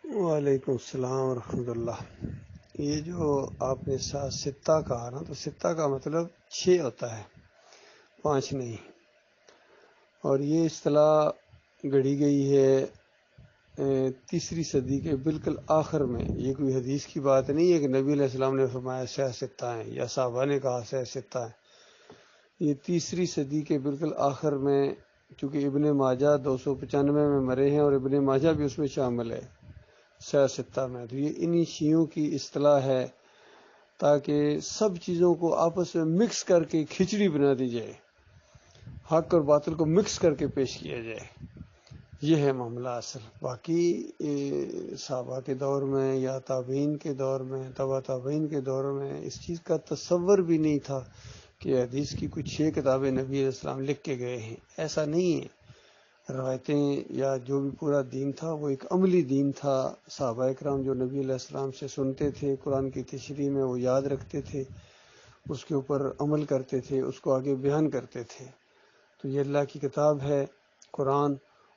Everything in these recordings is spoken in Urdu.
وعلیکم السلام ورحمۃ اللہ۔ یہ جو آپ نے ستہ کہا نا، تو ستہ کا مطلب 6 ہوتا ہے، 5 نہیں۔ اور یہ اصطلاح گڑھی گئی ہے 3ری صدی کے بالکل آخر میں۔ یہ کوئی حدیث کی بات نہیں ہے کہ نبی علیہ السلام نے فرمایا ستہ ہیں یا صحابہ نے کہا ستہ ہیں۔ یہ 3ری صدی کے بالکل آخر میں، چونکہ ابن ماجہ 295 میں مرے ہیں اور ابن ماجہ بھی اس میں شامل ہے ستہ میں، تو یہ انہی شیعوں کی اصطلاح ہے تاکہ سب چیزوں کو آپس میں مکس کر کے کھچڑی بنا دی جائے، حق اور باطل کو مکس کر کے پیش کیا جائے۔ یہ ہے معاملہ اصل۔ باقی صحابہ کے دور میں یا تابعین کے دور میں، تبع تابعین کے دور میں اس چیز کا تصور بھی نہیں تھا کہ حدیث کی کچھ 6 کتابیں نبی علیہ السلام لکھ کے گئے ہیں، ایسا نہیں ہے۔ روایتیں یا جو بھی پورا دین تھا وہ ایک عملی دین تھا۔ صحابہ اکرام جو نبی علیہ السلام سے سنتے تھے، قرآن کی تشریح میں وہ یاد رکھتے تھے، اس کے اوپر عمل کرتے تھے، اس کو آگے بیان کرتے تھے۔ تو یہ اللہ کی کتاب ہے قرآن،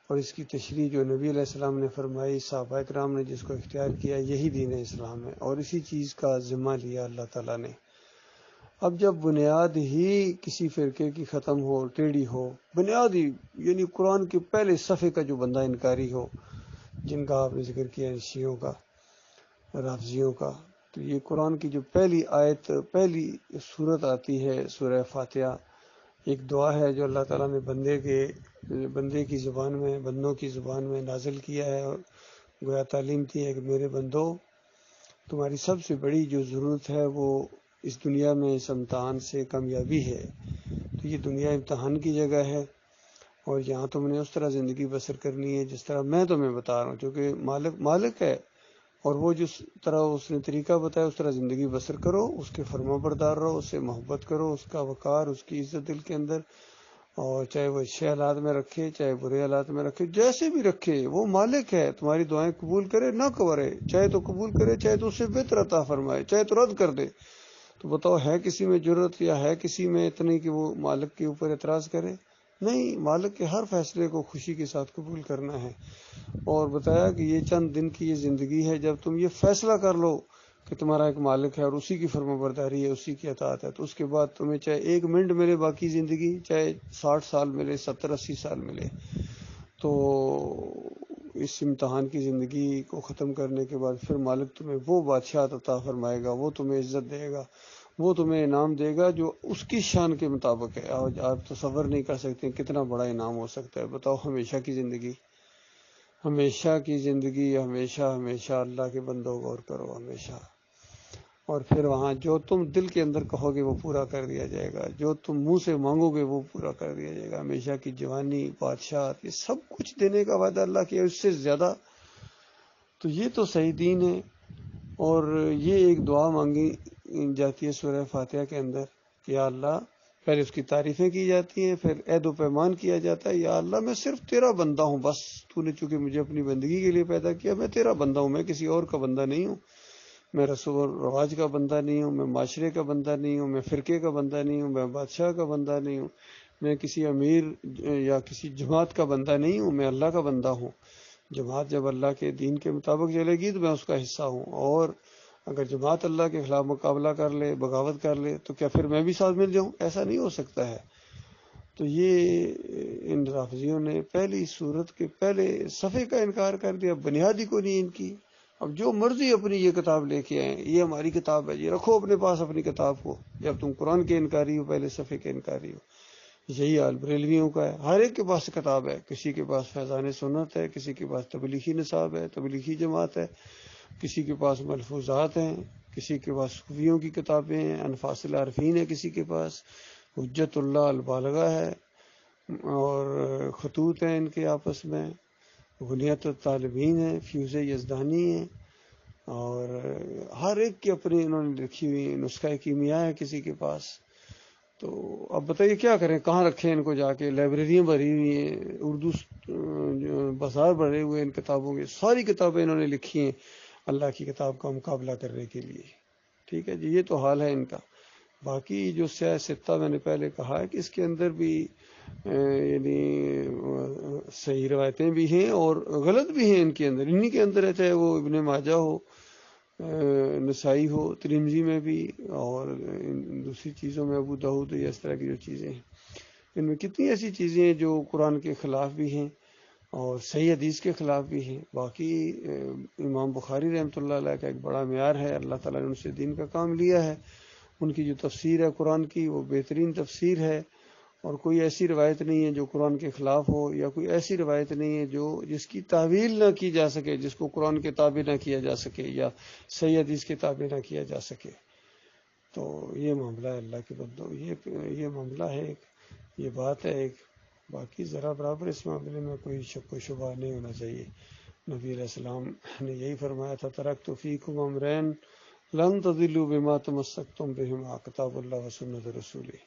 اور اس کی تشریح جو نبی علیہ السلام نے فرمائی، صحابہ اکرام نے جس کو اختیار کیا، یہی دین اسلام ہے، اور اسی چیز کا ذمہ لیا اللہ تعالیٰ نے۔ اب جب بنیاد ہی کسی فرقے کی ختم ہو، ٹیڑھی ہو، بنیاد ہی یعنی قرآن کے پہلے صفحے کا جو بندہ انکاری ہو، جن کا آپ نے ذکر کیا شیعوں کا، رافضیوں کا، تو یہ قرآن کی جو پہلی آیت، پہلی سورت آتی ہے سورہ فاتحہ، ایک دعا ہے جو اللہ تعالیٰ نے بندے کی زبان میں، بندوں کی زبان میں نازل کیا ہے، اور گویا تعلیم دی ہے کہ میرے بندو، تمہاری سب سے بڑی جو ضرورت ہے وہ اس دنیا میں اس امتحان سے کامیابی ہے۔ تو یہ دنیا امتحان کی جگہ ہے، اور یہاں تم نے اس طرح زندگی بسر کرنی ہے جس طرح میں تمہیں بتا رہا ہوں، کیونکہ مالک ہے، اور وہ جس طرح اس نے طریقہ بتایا اس طرح زندگی بسر کرو، اس کے فرما بردار رہو، اس سے محبت کرو، اس کا وقار، اس کی عزت دل کے اندر، اور چاہے وہ اچھے حالات میں رکھے چاہے برے حالات میں رکھے، جیسے بھی رکھے، وہ مالک ہے، تمہاری دعائیں قبول کرے نہ کرے، چاہے تو قبول کرے، چاہے تو اس سے بہتر عطا فرمائے، چاہے تو رد کر دے۔ تو بتاؤ، ہے کسی میں جرت یا ہے کسی میں اتنی کہ وہ مالک کے اوپر اعتراض کرے؟ نہیں، مالک کے ہر فیصلے کو خوشی کے ساتھ قبول کرنا ہے، اور بتایا کہ یہ چند دن کی یہ زندگی ہے، جب تم یہ فیصلہ کر لو کہ تمہارا ایک مالک ہے اور اسی کی فرما برداری ہے، اسی کی اطاعت ہے، تو اس کے بعد تمہیں چاہے 1 منٹ ملے باقی زندگی، چاہے 60 سال ملے، 70-80 سال ملے، تو اس امتحان کی زندگی کو ختم کرنے کے بعد پھر مالک تمہیں وہ بادشاہ عطا فرمائے گا، وہ تمہیں عزت دے گا، وہ تمہیں انعام دے گا جو اس کی شان کے مطابق ہے۔ آپ تصور نہیں کر سکتے کتنا بڑا انعام ہو سکتا ہے۔ بتاؤ، ہمیشہ کی زندگی، ہمیشہ کی زندگی، ہمیشہ اللہ کے بندوں غور کرو ہمیشہ، اور پھر وہاں جو تم دل کے اندر کہو گے وہ پورا کر دیا جائے گا، جو تم منہ سے مانگو گے وہ پورا کر دیا جائے گا۔ ہمیشہ کی جوانی، بادشاہ، یہ سب کچھ دینے کا وعدہ اللہ کیا، اس سے زیادہ۔ تو یہ تو صحیح دین ہے، اور یہ ایک دعا مانگی جاتی ہے سورہ فاتحہ کے اندر کہ یا اللہ، پہلے اس کی تعریفیں کی جاتی ہیں، پھر عہد و پیمان کیا جاتا ہے، یا اللہ میں صرف تیرا بندہ ہوں، بس تو نے چونکہ مجھے اپنی بندگی کے لیے پیدا کیا، میں تیرا بندہ ہوں، میں کسی اور کا بندہ نہیں ہوں، میں رسم و رواج کا بندہ نہیں ہوں، میں معاشرے کا بندہ نہیں ہوں، میں فرقے کا بندہ نہیں ہوں، میں بادشاہ کا بندہ نہیں ہوں، میں کسی امیر یا کسی جماعت کا بندہ نہیں ہوں، میں اللہ کا بندہ ہوں۔ جماعت جب اللہ کے دین کے مطابق چلے گی تو میں اس کا حصہ ہوں، اور اگر جماعت اللہ کے خلاف مقابلہ کر لے، بغاوت کر لے، تو کیا پھر میں بھی ساتھ مل جاؤں؟ ایسا نہیں ہو سکتا ہے۔ تو یہ ان رافضیوں نے پہلی صورت کے پہلے صفحے کا انکار کر دیا، بنیادی کو نہیں ان کی۔ اب جو مرضی اپنی یہ کتاب لے کے آئیں، یہ ہماری کتاب ہے، یہ رکھو اپنے پاس اپنی کتاب کو، جب تم قرآن کے انکاری ہو، پہلے صفحے کے انکاری ہو۔ یہی حال بریلویوں کا ہے، ہر ایک کے پاس کتاب ہے، کسی کے پاس فیضان سنت ہے، کسی کے پاس تبلیغی نصاب ہے، تبلیغی جماعت ہے، کسی کے پاس ملفوظات ہیں، کسی کے پاس صوفیوں کی کتابیں ہیں، انفاس العارفین ہے، کسی کے پاس حجت اللہ البالغہ ہے، اور خطوط ہیں ان کے آپس میں، غنیت الطالبین ہے، فیوز یزدانی ہے، اور ہر ایک کی اپنی انہوں نے لکھی ہوئی نسخہ کیمیا ہے کسی کے پاس۔ تو اب بتائیے کیا کریں، کہاں رکھیں ان کو جا کے؟ لائبریریاں بھری ہوئی ہیں، اردو بازار بھرے ہوئے ان کتابوں کے، ساری کتابیں انہوں نے لکھی ہیں اللہ کی کتاب کا مقابلہ کرنے کے لیے۔ ٹھیک ہے جی، یہ تو حال ہے ان کا۔ باقی جو سیاستہ میں نے پہلے کہا ہے کہ اس کے اندر بھی یعنی صحیح روایتیں بھی ہیں اور غلط بھی ہیں ان کے اندر، انہی کے اندر ہے، چاہے وہ ابن ماجہ ہو، نسائی ہو، ترمذی میں بھی، اور دوسری چیزوں میں ابو داؤد یا اس طرح کی جو چیزیں ہیں، ان میں کتنی ایسی چیزیں ہیں جو قرآن کے خلاف بھی ہیں اور صحیح حدیث کے خلاف بھی ہیں۔ باقی امام بخاری رحمۃ اللہ علیہ کا ایک بڑا معیار ہے، اللہ تعالیٰ نے ان سے دین کا کام لیا ہے، ان کی جو تفسیر ہے قرآن کی وہ بہترین تفسیر ہے، اور کوئی ایسی روایت نہیں ہے جو قرآن کے خلاف ہو، یا کوئی ایسی روایت نہیں ہے جس کی تعویل نہ کی جا سکے، جس کو قرآن کے تابع نہ کیا جا سکے یا صحیح حدیث کے تابع نہ کیا جا سکے۔ تو یہ معاملہ ہے اللہ کے بندو، یہ معاملہ ہے ایک، یہ بات ہے ایک۔ باقی ذرا برابر اس معاملے میں کوئی شک و شبہ نہیں ہونا چاہیے۔ نبی علیہ السلام نے یہی فرمایا تھا، ترکت فیکم امرین لن تضلوا بما تمسکتم بہما کتاب اللہ و سنت رسولہ،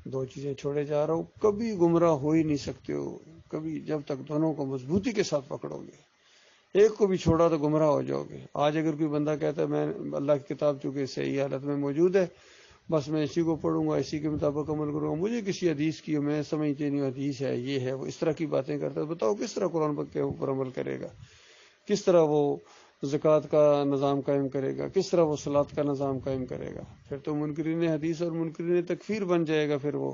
دو چیزیں چھوڑے جا رہا ہوں، کبھی گمراہ ہو ہی نہیں سکتے ہو، کبھی، جب تک دونوں کو مضبوطی کے ساتھ پکڑو گے۔ ایک کو بھی چھوڑا تو گمراہ ہو جاؤ گے۔ آج اگر کوئی بندہ کہتا ہے میں اللہ کی کتاب چونکہ صحیح حالت میں موجود ہے، بس میں اسی کو پڑھوں گا، اسی کے مطابق عمل کروں گا، مجھے کسی حدیث کی میں سمجھتے نہیں، حدیث ہے، یہ ہے، وہ اس طرح کی باتیں کرتا ہے، بتاؤ کس طرح قرآن کے اوپر عمل کرے گا؟ کس طرح وہ زکوٰۃ کا نظام قائم کرے گا؟ کس طرح وہ صلاۃ کا نظام قائم کرے گا؟ پھر تو منکرین حدیث اور منکرین تکفیر بن جائے گا۔ پھر وہ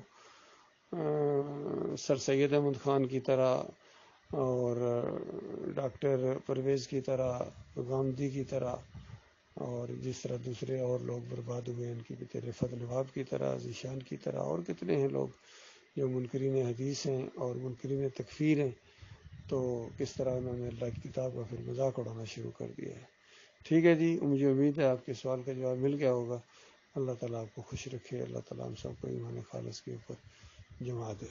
سر سید احمد خان کی طرح اور ڈاکٹر پرویز کی طرح، گاندھی کی طرح، اور جس طرح دوسرے اور لوگ برباد ہوئے ان کی رفعت نواب کی طرح، ذیشان کی طرح، اور کتنے ہیں لوگ جو منکرین حدیث ہیں اور منکرین تکفیر ہیں۔ تو کس طرح انہوں نے اللہ کی کتاب کا پھر مذاق اڑانا شروع کر دیا ہے۔ ٹھیک ہے جی، مجھے امید ہے آپ کے سوال کا جواب مل گیا ہوگا۔ اللہ تعالیٰ آپ کو خوش رکھے، اللہ تعالیٰ ہم سب کو ایمان خالص کے اوپر جما دے۔